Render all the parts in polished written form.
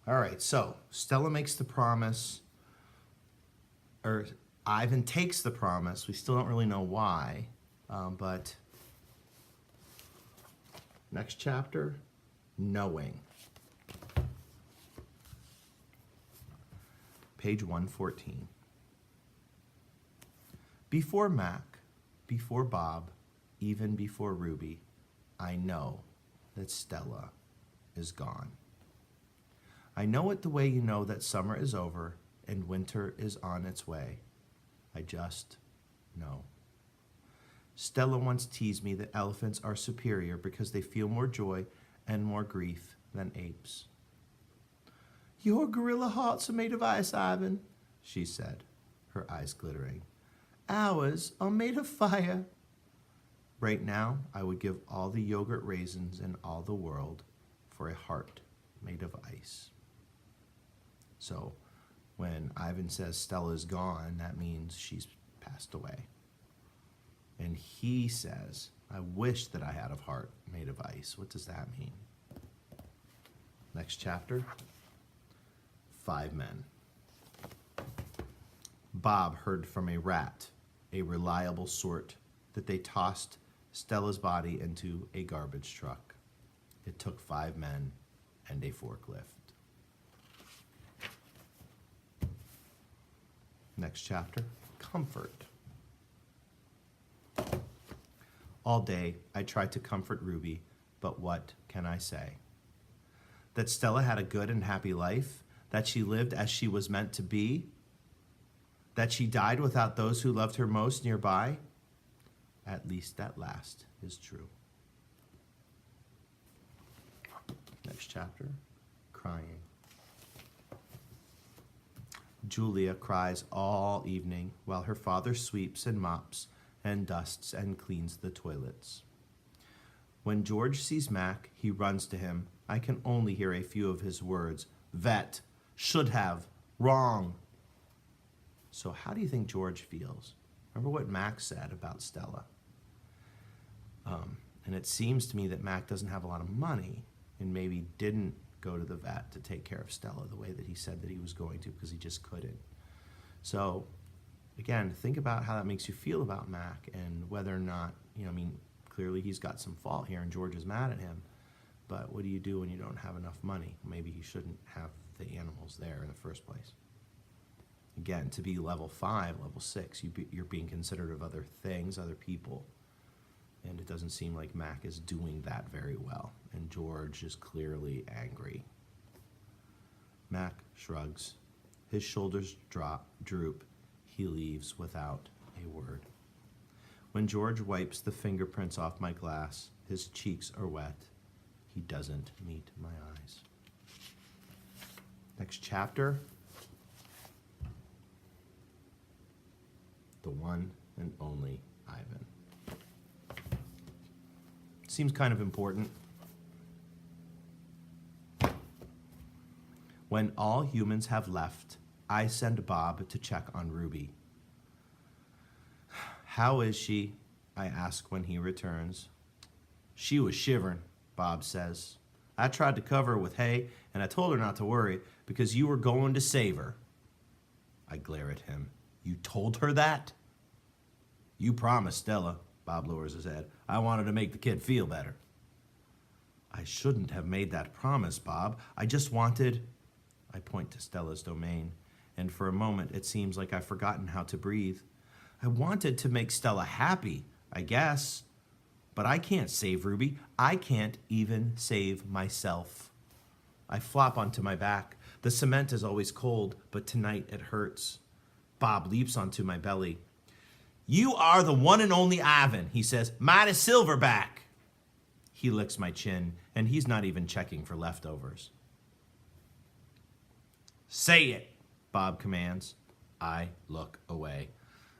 All right, so Stella makes the promise, or Ivan takes the promise. We still don't really know why, but next chapter, knowing. Page 114. Before Mac, before Bob, even before Ruby, I know that Stella is gone. I know it the way you know that summer is over and winter is on its way. I just know. Stella once teased me that elephants are superior because they feel more joy and more grief than apes. Your gorilla hearts are made of ice, Ivan, she said, her eyes glittering. Ours are made of fire. Right now, I would give all the yogurt raisins in all the world for a heart made of ice. So when Ivan says Stella's gone, that means she's passed away. And he says, I wish that I had a heart made of ice. What does that mean? Next chapter, 5 men. Bob heard from a rat, a reliable sort, that they tossed Stella's body into a garbage truck. It took 5 men and a forklift. Next chapter, comfort. All day, I tried to comfort Ruby, but what can I say? That Stella had a good and happy life, that she lived as she was meant to be, that she died without those who loved her most nearby. At least that last is true. Next chapter, crying. Julia cries all evening while her father sweeps and mops and dusts and cleans the toilets. When George sees Mac, he runs to him. I can only hear a few of his words. Vet, should have, wrong. So how do you think George feels? Remember what Mac said about Stella. And it seems to me that Mac doesn't have a lot of money and maybe didn't go to the vet to take care of Stella the way that he said that he was going to because he just couldn't. So again, think about how that makes you feel about Mac and whether or not, clearly he's got some fault here and George is mad at him. But what do you do when you don't have enough money? Maybe he shouldn't have the animals there in the first place. Again, to be level 5, level 6, you're being considerate of other things, other people. And it doesn't seem like Mac is doing that very well. And George is clearly angry. Mac shrugs. His shoulders droop. He leaves without a word. When George wipes the fingerprints off my glass, his cheeks are wet. He doesn't meet my eyes. Next chapter. The one and only Ivan. Seems kind of important. When all humans have left, I send Bob to check on Ruby. How is she? I ask when he returns. She was shivering, Bob says. I tried to cover her with hay, and I told her not to worry because you were going to save her. I glare at him. You told her that? You promised Stella. Bob lowers his head. I wanted to make the kid feel better. I shouldn't have made that promise, Bob. I just wanted... I point to Stella's domain, and for a moment it seems like I've forgotten how to breathe. I wanted to make Stella happy, I guess. But I can't save Ruby. I can't even save myself. I flop onto my back. The cement is always cold, but tonight it hurts. Bob leaps onto my belly. You are the one and only Ivan, he says. Minus Silverback. He licks my chin, and he's not even checking for leftovers. Say it, Bob commands. I look away.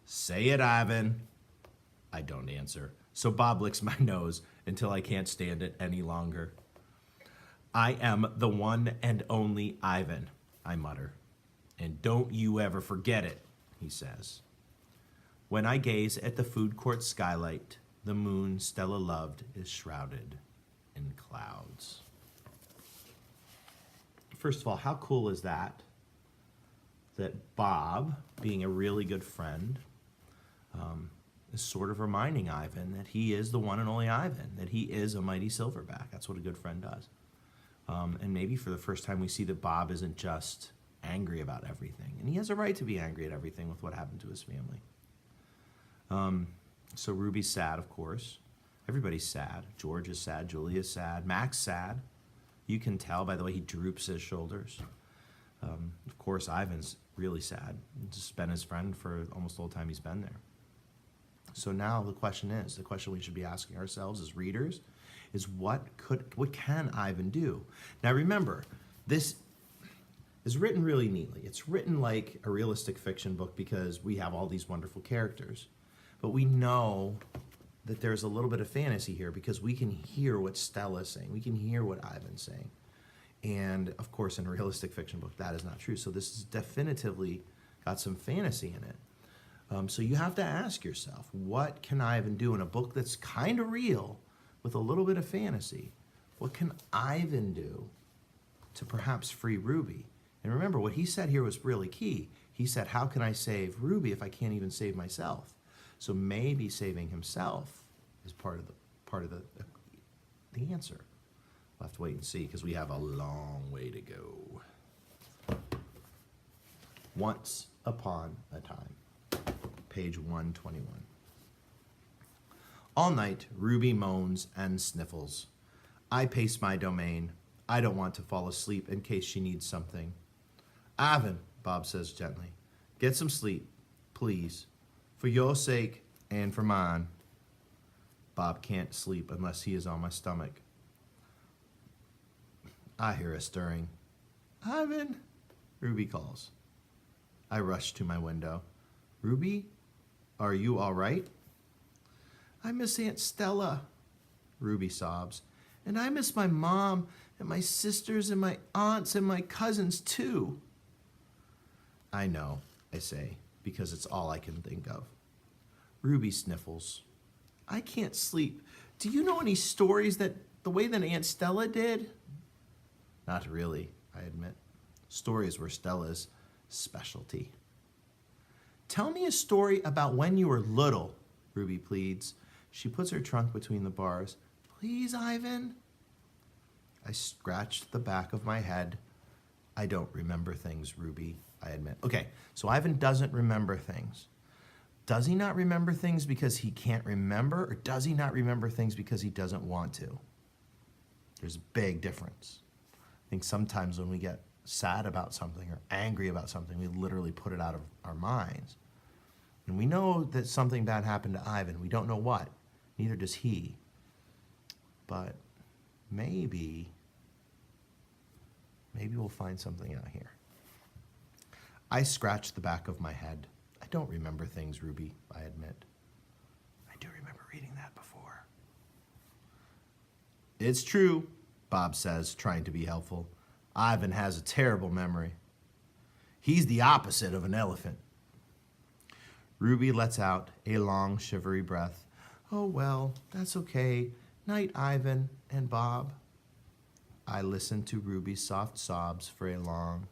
Say it, Ivan. I don't answer, so Bob licks my nose until I can't stand it any longer. I am the one and only Ivan, I mutter. And don't you ever forget it, he says. When I gaze at the food court skylight, the moon Stella loved is shrouded in clouds. first of all, how cool is that? That Bob, being a really good friend, is sort of reminding Ivan that he is the one and only Ivan, that he is a mighty silverback. That's what a good friend does. And maybe for the first time we see that Bob isn't just angry about everything. And he has a right to be angry at everything with what happened to his family. So Ruby's sad, of course. Everybody's sad. George is sad. Julia's sad. Mac's sad. You can tell by the way he droops his shoulders. Of course, Ivan's really sad. He's just been his friend for almost the whole time he's been there. So now the question we should be asking ourselves as readers is what can Ivan do? Now remember, this is written really neatly. It's written like a realistic fiction book because we have all these wonderful characters. But we know that there's a little bit of fantasy here because we can hear what Stella's saying. We can hear what Ivan's saying. And of course, in a realistic fiction book, that is not true. So this has definitively got some fantasy in it. So you have to ask yourself, what can Ivan do in a book that's kind of real with a little bit of fantasy? What can Ivan do to perhaps free Ruby? And remember, what he said here was really key. He said, how can I save Ruby if I can't even save myself? So maybe saving himself is part of the answer. We'll have to wait and see because we have a long way to go. Once upon a time. Page 121. All night, Ruby moans and sniffles. I pace my domain. I don't want to fall asleep in case she needs something. Ivan, Bob says gently, get some sleep, please, for your sake and for mine. Bob can't sleep unless he is on my stomach. I hear a stirring. Ivan, Ruby calls. I rush to my window. Ruby, are you all right? I miss Aunt Stella, Ruby sobs. And I miss my mom and my sisters and my aunts and my cousins too. I know, I say, because it's all I can think of. Ruby sniffles. I can't sleep. Do you know any stories that the way that Aunt Stella did? Not really, I admit. Stories were Stella's specialty. Tell me a story about when you were little, Ruby pleads. She puts her trunk between the bars. Please, Ivan. I scratch the back of my head. I don't remember things, Ruby, I admit. Okay, so Ivan doesn't remember things. Does he not remember things because he can't remember, or does he not remember things because he doesn't want to? There's a big difference. I think sometimes when we get sad about something or angry about something, we literally put it out of our minds. And we know that something bad happened to Ivan. We don't know what. Neither does he. But maybe we'll find something out here. I scratch the back of my head. I don't remember things, Ruby, I admit. I do remember reading that before. It's true, Bob says, trying to be helpful. Ivan has a terrible memory. He's the opposite of an elephant. Ruby lets out a long, shivery breath. Oh, well, that's okay. Night, Ivan and Bob. I listen to Ruby's soft sobs for a long,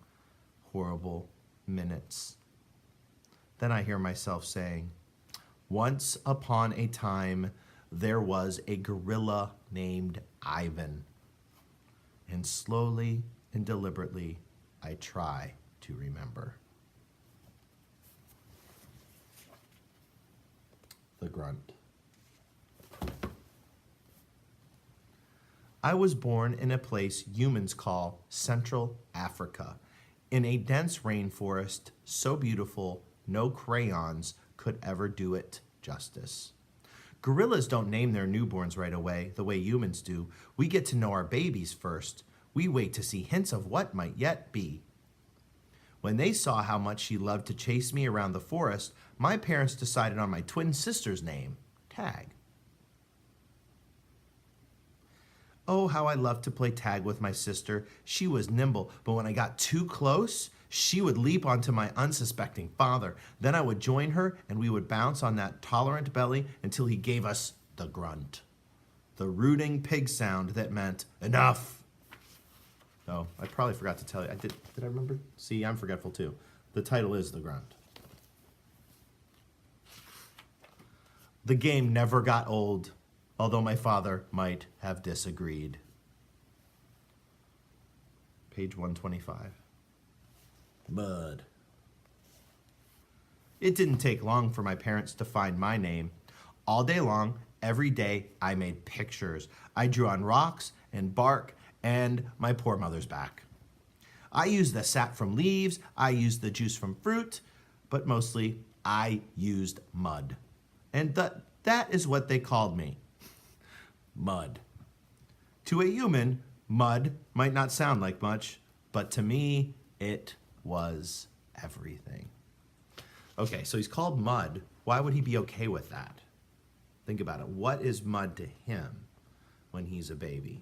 horrible minutes. Then I hear myself saying, once upon a time, there was a gorilla named Ivan. And slowly and deliberately, I try to remember. The grunt. I was born in a place humans call Central Africa, in a dense rainforest so beautiful no crayons could ever do it justice. Gorillas don't name their newborns right away the way humans do. We get to know our babies first. We wait to see hints of what might yet be. When they saw how much she loved to chase me around the forest, my parents decided on my twin sister's name, Tag. Oh, how I loved to play tag with my sister. She was nimble, but when I got too close, she would leap onto my unsuspecting father. Then I would join her, and we would bounce on that tolerant belly until he gave us the grunt, the rooting pig sound that meant enough. Oh, I probably forgot to tell you. Did I remember? See, I'm forgetful too. The title is The Grunt. The game never got old, although my father might have disagreed. Page 125. Bud. It didn't take long for my parents to find my name. All day long, every day, I made pictures. I drew on rocks and bark and my poor mother's back. I used the sap from leaves, I used the juice from fruit, but mostly I used mud. And that is what they called me. Mud. To a human, mud might not sound like much, but to me, it was everything. Okay, so he's called Mud. Why would he be okay with that? Think about it. What is mud to him when he's a baby?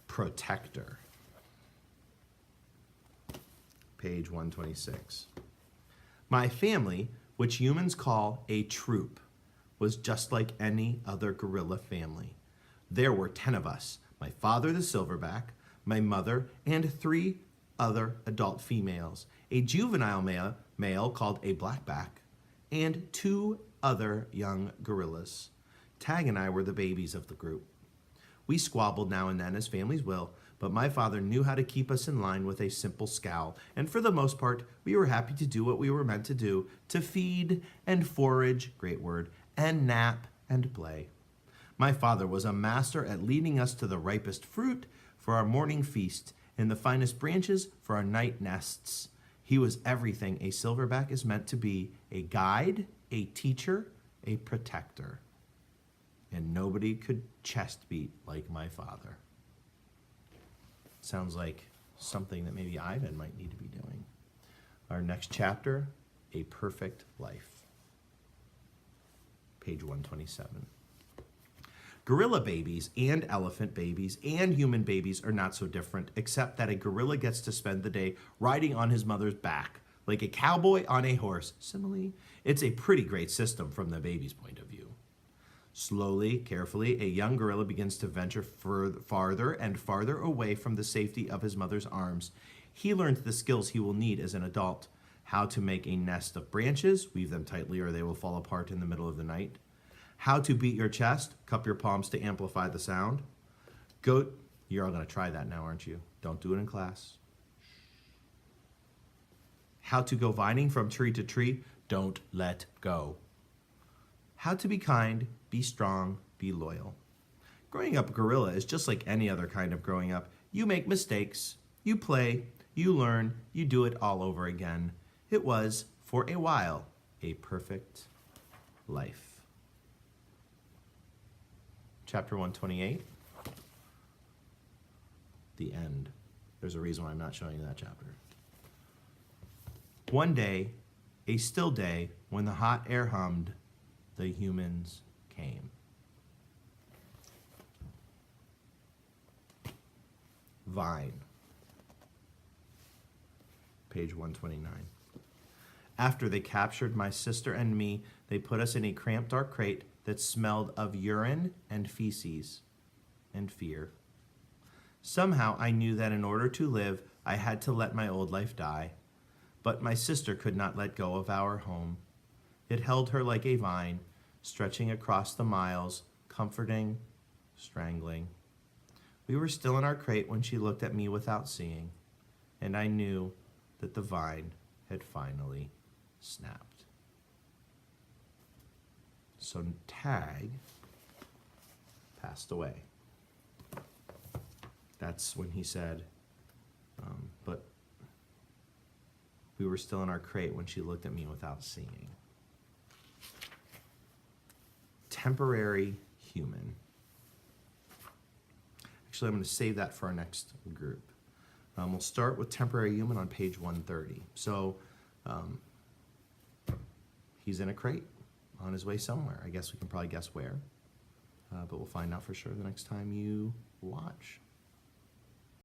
Protector. Page 126. My family, which humans call a troop, was just like any other gorilla family. There were 10 of us. My father, the silverback, my mother, and 3 other adult females, a juvenile male called a blackback, and 2 other young gorillas. Tag and I were the babies of the group. We squabbled now and then, as families will, but my father knew how to keep us in line with a simple scowl, and for the most part, we were happy to do what we were meant to do, to feed and forage, great word, and nap and play. My father was a master at leading us to the ripest fruit for our morning feast and the finest branches for our night nests. He was everything a silverback is meant to be, a guide, a teacher, a protector. And nobody could chest beat like my father. Sounds like something that maybe Ivan might need to be doing. Our next chapter, A Perfect Life. Page 127. Gorilla babies and elephant babies and human babies are not so different, except that a gorilla gets to spend the day riding on his mother's back, like a cowboy on a horse. Simile. It's a pretty great system from the baby's point of view. Slowly, carefully, a young gorilla begins to venture farther and farther away from the safety of his mother's arms. He learns the skills he will need as an adult. How to make a nest of branches, weave them tightly or they will fall apart in the middle of the night. How to beat your chest, cup your palms to amplify the sound. Goat, you're all going to try that now, aren't you? Don't do it in class. How to go vining from tree to tree, don't let go. How to be kind, be strong, be loyal. Growing up a gorilla is just like any other kind of growing up. You make mistakes, you play, you learn, you do it all over again. It was, for a while, a perfect life. Chapter 128, the end. There's a reason why I'm not showing you that chapter. One day, a still day, when the hot air hummed, the humans came. Vine. Page 129. After they captured my sister and me, they put us in a cramped, dark crate that smelled of urine and feces and fear. Somehow I knew that in order to live, I had to let my old life die. But my sister could not let go of our home. It held her like a vine, stretching across the miles, comforting, strangling. We were still in our crate when she looked at me without seeing, and I knew that the vine had finally snapped. So Tag passed away. That's when he said, but we were still in our crate when she looked at me without seeing. Temporary human. Actually, I'm going to save that for our next group. We'll start with temporary human on page 130. So he's in a crate on his way somewhere. I guess we can probably guess where, but we'll find out for sure the next time you watch.